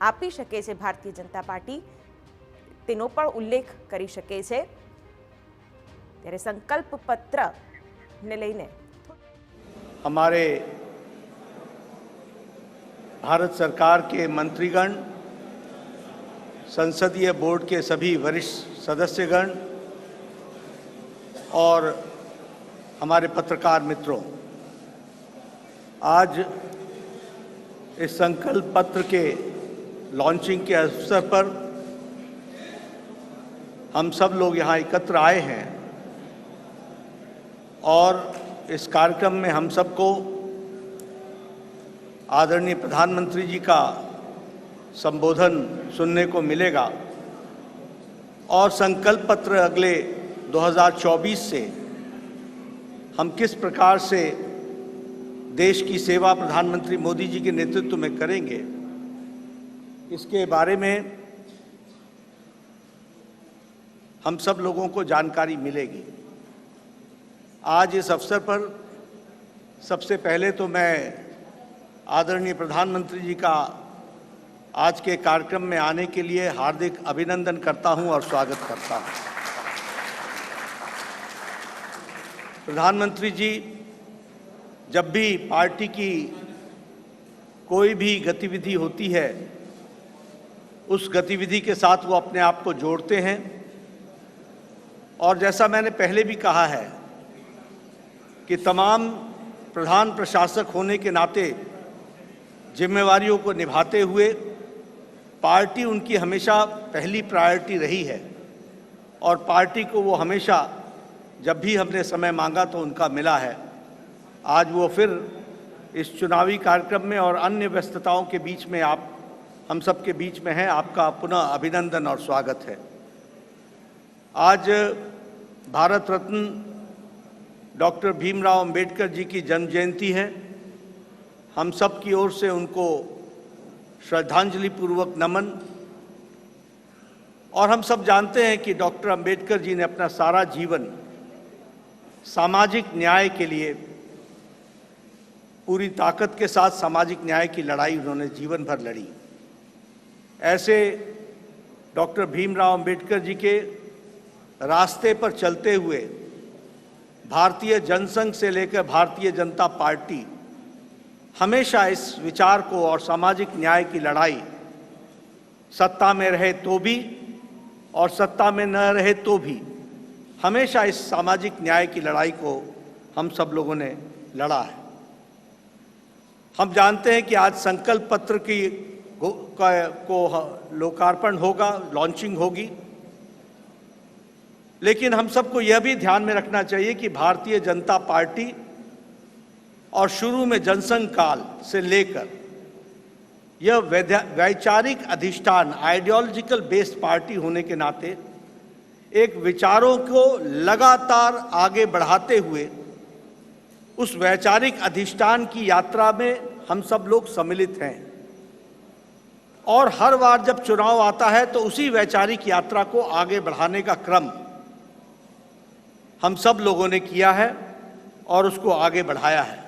આપી શકે છે ભારતીય જનતા પાર્ટી, તેનો પણ ઉલ્લેખ કરી શકે છે। ત્યારે સંકલ્પ પત્રને લઈને हमारे भारत सरकार के मंत्रीगण, संसदीय बोर्ड के सभी वरिष्ठ सदस्यगण और हमारे पत्रकार मित्रों, आज इस संकल्प पत्र के लॉन्चिंग के अवसर पर हम सब लोग यहाँ एकत्र आए हैं और इस कार्यक्रम में हम सबको आदरणीय प्रधानमंत्री जी का संबोधन सुनने को मिलेगा और संकल्प पत्र अगले 2024 से हम किस प्रकार से देश की सेवा प्रधानमंत्री मोदी जी के नेतृत्व में करेंगे, इसके बारे में हम सब लोगों को जानकारी मिलेगी। आज इस अवसर पर सबसे पहले तो मैं आदरणीय प्रधानमंत्री जी का आज के कार्यक्रम में आने के लिए हार्दिक अभिनंदन करता हूं और स्वागत करता हूं। प्रधानमंत्री जी जब भी पार्टी की कोई भी गतिविधि होती है, उस गतिविधि के साथ वो अपने आप को जोड़ते हैं और जैसा मैंने पहले भी कहा है कि तमाम प्रधान प्रशासक होने के नाते जिम्मेवारियों को निभाते हुए पार्टी उनकी हमेशा पहली प्रायोरिटी रही है और पार्टी को वो हमेशा जब भी हमने समय मांगा तो उनका मिला है। आज वो फिर इस चुनावी कार्यक्रम में और अन्य व्यस्तताओं के बीच में आप हम सब के बीच में हैं। आपका पुनः अभिनंदन और स्वागत है। आज भारत रत्न डॉक्टर भीमराव अंबेडकर जी की जन्म जयंती है। हम सब की ओर से उनको श्रद्धांजलि पूर्वक नमन। और हम सब जानते हैं कि डॉक्टर अंबेडकर जी ने अपना सारा जीवन सामाजिक न्याय के लिए पूरी ताकत के साथ सामाजिक न्याय की लड़ाई उन्होंने जीवन भर लड़ी। ऐसे डॉक्टर भीमराव अंबेडकर जी के रास्ते पर चलते हुए भारतीय जनसंघ से लेकर भारतीय जनता पार्टी हमेशा इस विचार को और सामाजिक न्याय की लड़ाई सत्ता में रहे तो भी और सत्ता में न रहे तो भी हमेशा इस सामाजिक न्याय की लड़ाई को हम सब लोगों ने लड़ा है। हम जानते हैं कि आज संकल्प पत्र को लोकार्पण होगा, लॉन्चिंग होगी, लेकिन हम सबको यह भी ध्यान में रखना चाहिए कि भारतीय जनता पार्टी और शुरू में जनसंघ काल से लेकर यह वैचारिक अधिष्ठान आइडियोलॉजिकल बेस्ड पार्टी होने के नाते एक विचारों को लगातार आगे बढ़ाते हुए उस वैचारिक अधिष्ठान की यात्रा में हम सब लोग सम्मिलित हैं और हर बार जब चुनाव आता है तो उसी वैचारिक यात्रा को आगे बढ़ाने का क्रम हम सब लोगों ने किया है और उसको आगे बढ़ाया है।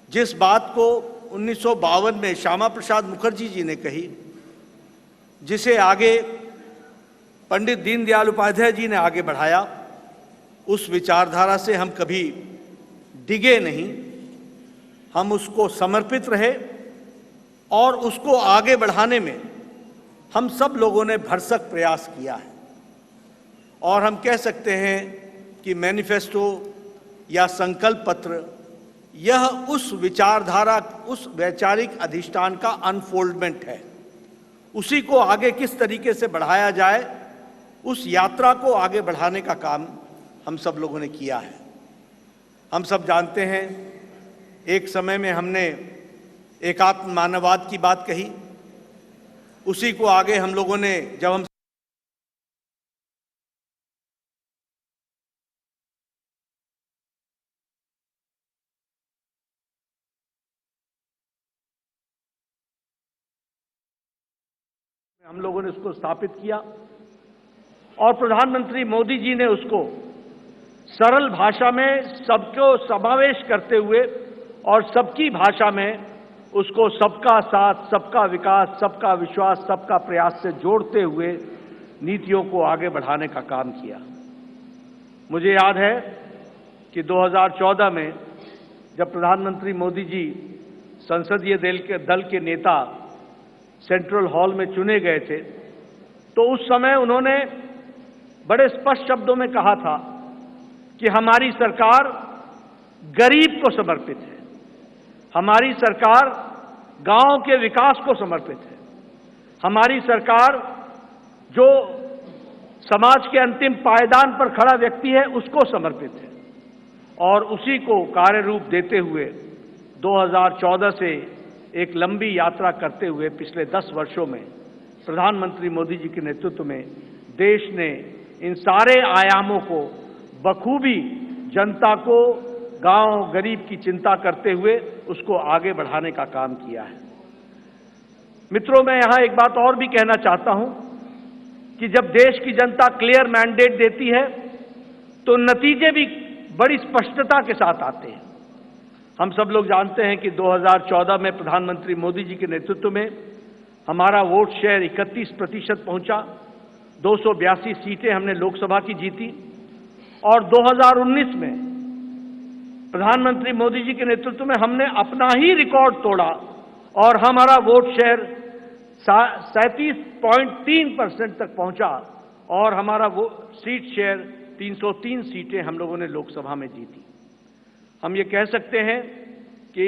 जिस बात को 1952 में श्यामा प्रसाद मुखर्जी जी ने कही, जिसे आगे पंडित दीनदयाल उपाध्याय जी ने आगे बढ़ाया, उस विचारधारा से हम कभी डिगे नहीं, हम उसको समर्पित रहे और उसको आगे बढ़ाने में हम सब लोगों ने भरसक प्रयास किया है। और हम कह सकते हैं कि मैनिफेस्टो या संकल्प पत्र यह उस विचारधारा, उस वैचारिक अधिष्ठान का अनफोल्डमेंट है। उसी को आगे किस तरीके से बढ़ाया जाए, उस यात्रा को आगे बढ़ाने का काम हम सब लोगों ने किया है। हम सब जानते हैं एक समय में हमने एकात्म मानववाद की बात कही, उसी को आगे हम लोगों ने जब हम लोगों ने उसको स्थापित किया और प्रधानमंत्री मोदी जी ने उसको सरल भाषा में सबको समावेश करते हुए और सबकी भाषा में उसको सबका साथ, सबका विकास, सबका विश्वास, सबका प्रयास से जोड़ते हुए नीतियों को आगे बढ़ाने का काम किया। मुझे याद है कि 2014 में जब प्रधानमंत्री मोदी जी संसदीय दल के नेता सेंट्रल हॉल में चुने गए थे, तो उस समय उन्होंने बड़े स्पष्ट शब्दों में कहा था कि हमारी सरकार गरीब को समर्पित है, हमारी सरकार गांव के विकास को समर्पित है, हमारी सरकार जो समाज के अंतिम पायदान पर खड़ा व्यक्ति है उसको समर्पित है। और उसी को कार्य रूप देते हुए 2014 से एक लंबी यात्रा करते हुए पिछले 10 वर्षों में प्रधानमंत्री मोदी जी के नेतृत्व में देश ने इन सारे आयामों को बखूबी जनता को, गांव गरीब की चिंता करते हुए उसको आगे बढ़ाने का काम किया है। मित्रों, मैं यहां एक बात और भी कहना चाहता हूं कि जब देश की जनता क्लियर मैंडेट देती है तो नतीजे भी बड़ी स्पष्टता के साथ आते हैं। हम सब लोग जानते हैं कि 2014 में प्रधानमंत्री मोदी जी के नेतृत्व में हमारा वोट शेयर 31% पहुंचा, 282 सीटें हमने लोकसभा की जीती। और 2019 में प्रधानमंत्री मोदी जी के नेतृत्व में हमने अपना ही रिकॉर्ड तोड़ा और हमारा वोट शेयर 37.3% तक पहुंचा और हमारा वो सीट शेयर 303 सीटें हम लोगों ने लोकसभा में जीती। हम ये कह सकते हैं कि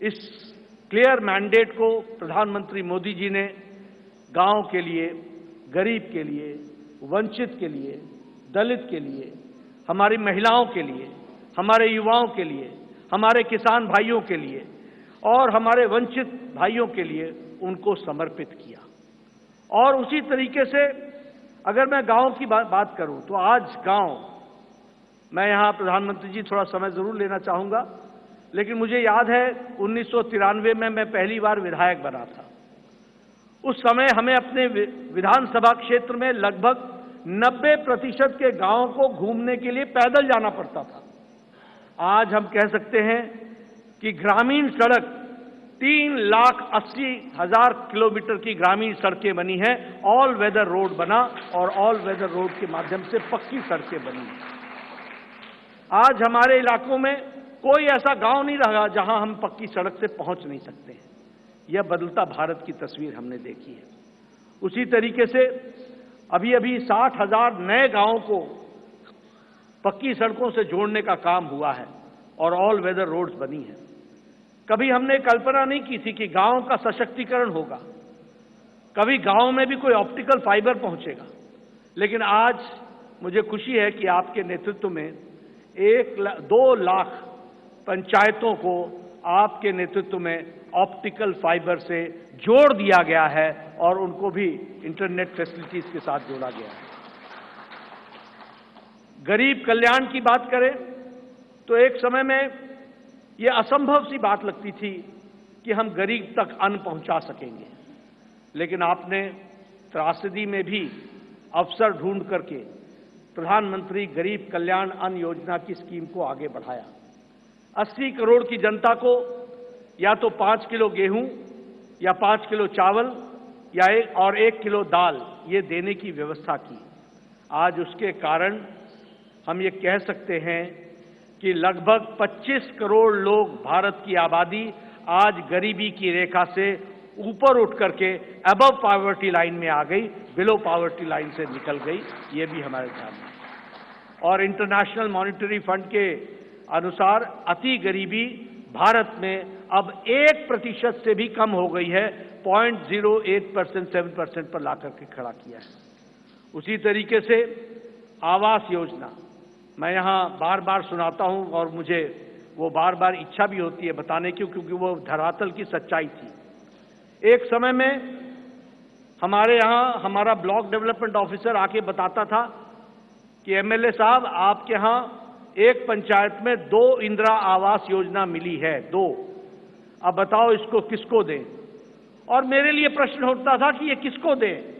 इस क्लियर मैंडेट को प्रधानमंत्री मोदी जी ने गांव के लिए, गरीब के लिए, वंचित के लिए, दलित के लिए, हमारी महिलाओं के लिए, हमारे युवाओं के लिए, हमारे किसान भाइयों के लिए और हमारे वंचित भाइयों के लिए उनको समर्पित किया। और उसी तरीके से अगर मैं गांव की बात करूं तो आज गांव, मैं यहां प्रधानमंत्री जी थोड़ा समय जरूर लेना चाहूंगा, लेकिन मुझे याद है 1993 में मैं पहली बार विधायक बना था। उस समय हमें अपने विधानसभा क्षेत्र में लगभग 90% के गांवों को घूमने के लिए पैदल जाना पड़ता था। आज हम कह सकते हैं कि ग्रामीण सड़क 3,80,000 किलोमीटर की ग्रामीण सड़कें बनी हैं, ऑल वेदर रोड बना और ऑल वेदर रोड के माध्यम से पक्की सड़कें बनी। आज हमारे इलाकों में कोई ऐसा गांव नहीं रहा जहां हम पक्की सड़क से पहुंच नहीं सकते हैं। यह बदलता भारत की तस्वीर हमने देखी है। उसी तरीके से अभी 60,000 नए गांवों को पक्की सड़कों से जोड़ने का काम हुआ है और ऑल वेदर रोड्स बनी हैं। कभी हमने कल्पना नहीं की थी कि गांव का सशक्तिकरण होगा, कभी गांव में भी कोई ऑप्टिकल फाइबर पहुंचेगा, लेकिन आज मुझे खुशी है कि आपके नेतृत्व में 2 लाख पंचायतों को आपके नेतृत्व में ऑप्टिकल फाइबर से जोड़ दिया गया है और उनको भी इंटरनेट फैसिलिटीज के साथ जोड़ा गया है। गरीब कल्याण की बात करें तो एक समय में यह असंभव सी बात लगती थी कि हम गरीब तक अन्न पहुंचा सकेंगे, लेकिन आपने त्रासदी में भी अवसर ढूंढ करके प्रधानमंत्री गरीब कल्याण अन्न योजना की स्कीम को आगे बढ़ाया। 80 करोड़ की जनता को या तो 5 किलो गेहूं या 5 किलो चावल या 1 किलो दाल ये देने की व्यवस्था की। आज उसके कारण हम ये कह सकते हैं कि लगभग 25 करोड़ लोग, भारत की आबादी आज गरीबी की रेखा से ऊपर उठ करके अबव पॉवर्टी लाइन में आ गई, बिलो पॉवर्टी लाइन से निकल गई। ये भी हमारे ध्यान में। और इंटरनेशनल मॉनिटरी फंड के अनुसार अति गरीबी भारत में अब 1% से भी कम हो गई है, 0.08%, 7% पर ला करके खड़ा किया है। उसी तरीके से आवास योजना मैं यहां बार बार सुनाता हूं और मुझे वो बार बार इच्छा भी होती है बताने की, क्योंकि वो धरातल की सच्चाई थी। एक समय में हमारे यहां हमारा ब्लॉक डेवलपमेंट ऑफिसर आके बताता था कि एमएलए साहब आपके यहां एक पंचायत में 2 इंदिरा आवास योजना मिली है, 2। अब बताओ इसको किसको दें। और मेरे लिए प्रश्न उठता था कि ये किसको दें।